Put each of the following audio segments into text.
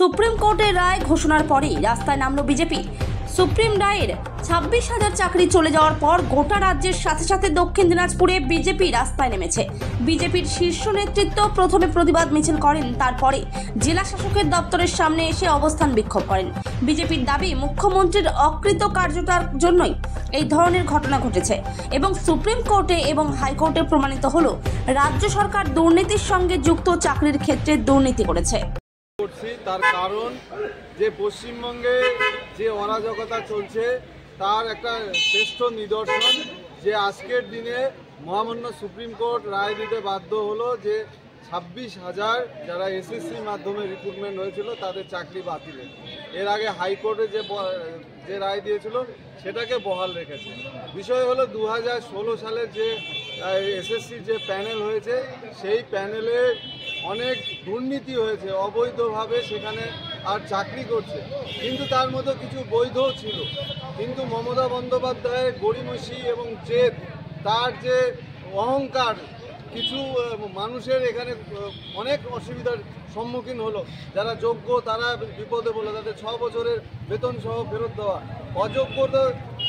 Supreme কোর্টের রায় ঘোষণার পরেই রাস্তায় নামলো বিজেপি। সুপ্রিম রায়ের 26,000 চাকরি চলে যাওয়ার পর গোটা রাজ্যের সাথে সাথে দক্ষিণ দিনাজপুরে বিজেপি রাস্তায় নেমেছে। বিজেপির শীর্ষ নেতৃত্ব প্রথমে প্রতিবাদ মিছিল করেন, তারপরে জেলা শাসকের দপ্তরের সামনে এসে অবস্থান বিক্ষোভ করেন। বিজেপির দাবি, মুখ্যমন্ত্রীর অকৃতকার্যতার জন্যই এই ধরনের ঘটনা ঘটেছে এবং সুপ্রিম কোর্টে এবং হাইকোর্টে প্রমাণিত হলো রাজ্য সরকার দুর্নীতির সঙ্গে যুক্ত, চাকরির ক্ষেত্রে দুর্নীতি করেছে। তার কারণ যে পশ্চিমবঙ্গে যে অরাজকতা চলছে তার একটা শ্রেষ্ঠ নিদর্শন যে আজকের দিনে মহামান্য সুপ্রিম কোর্ট রায় দিতে বাধ্য হলো যে 26,000 যারা এসএসসি মাধ্যমে রিক্রুটমেন্ট হয়েছিল তাদের চাকরি বাতিলের। এর আগে হাইকোর্টে যে রায় দিয়েছিল সেটাকে বহাল রেখেছে। বিষয় হলো 2016 সালের যে এসএসসি যে প্যানেল হয়েছে সেই প্যানেলে অনেক দুর্নীতি হয়েছে, অবৈধভাবে সেখানে আর চাকরি করছে, কিন্তু তার মধ্যে কিছু বৈধও ছিল। কিন্তু মমতা বন্দ্যোপাধ্যায়ের গড়িমসি এবং জেদ, তার যে অহংকার, কিছু মানুষের এখানে অনেক অসুবিধার সম্মুখীন হলো। যারা যোগ্য তারা বিপদে পড়লো, তাদের 6 বছরের বেতন সহ ফেরত দেওয়া। অযোগ্য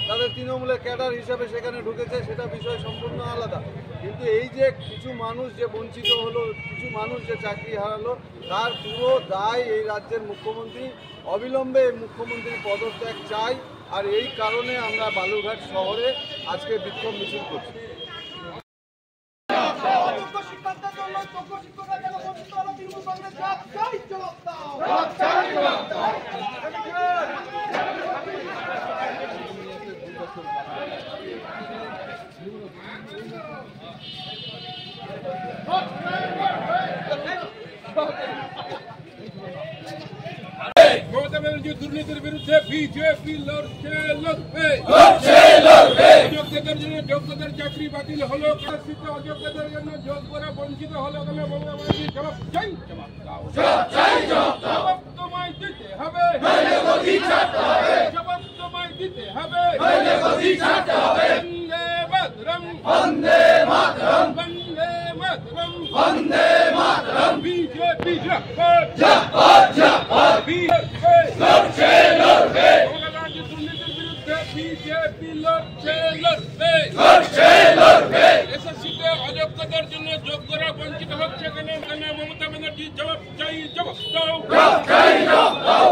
তাদের তৃণমূলের ক্যাডার হিসাবে সেখানে ঢুকেছে, সেটা বিষয় সম্পূর্ণ আলাদা। কিন্তু এই যে কিছু মানুষ যে বঞ্চিত হলো, কিছু মানুষ যে চাকরি হারালো, তার পুরো দায় এই রাজ্যের মুখ্যমন্ত্রী। অবিলম্বে মুখ্যমন্ত্রীর পদত্যাগ চাই, আর এই কারণে আমরা বালুরঘাট শহরে আজকে বিক্ষোভ মিছিল করছি। মমতা ব্যানার্জির দুর্নীতির বিরুদ্ধে বিজেপি লড়ছে, লড়বে। অযোগ্যদের জন্য যোগ্যদের চাকরি বাতিল হলো, অযোগ্যদের জন্য যোগ্যরা বঞ্চিত হলো কেন? মমতা ব্যানার্জি জবাব চাই, জবাব দাও, জবাব তোমায় দিতে হবে, জবাব তোমায় দিতে হবে। বন্দে মাতরম, বন্দে মাতরম, বন্দে মাতরম, বন্দে মাতরম। বিজেপি জিন্দাবাদ, জিন্দাবাদ, জিন্দাবাদ। বিজেপি লড়ছে, লড়বে। মমতা ব্যানার্জির দুর্নীতির বিরুদ্ধে বিজেপি লড়ছে, লড়বে, লড়ছে, লড়বে। এসএসসিতে অযোগ্যদের জন্য যোগ্যরা বঞ্চিত হচ্ছে কেন? মমতা ব্যানার্জি জবাব চাই, জবাব দাও,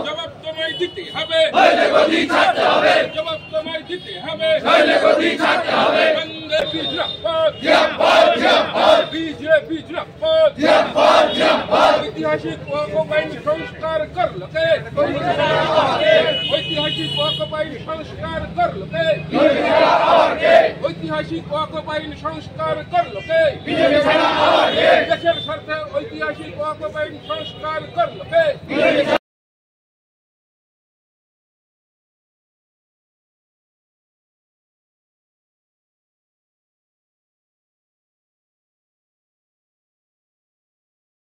জবাব তোমায় দিতে হবে, জবাব তোমায় দিতে হবে। বন্দে জিন্দাবাদ, জিন্দাবাদ, জিন্দাবাদ। বিজেপি জিন্দাবাদ, জিন্দাবাদ, জিন্দাবাদ। ঐতিহাসিক ওয়াকফ আইন সংস্কার করলো কে? ঐতিহাসিক ওয়াকফ আইন সংস্কার করলো কে? ঐতিহাসিক ওয়াকফ আইন সংস্কার করলো কে? দেশের স্বার্থে ঐতিহাসিক ওয়াকফ আইন সংস্কার করলো কে?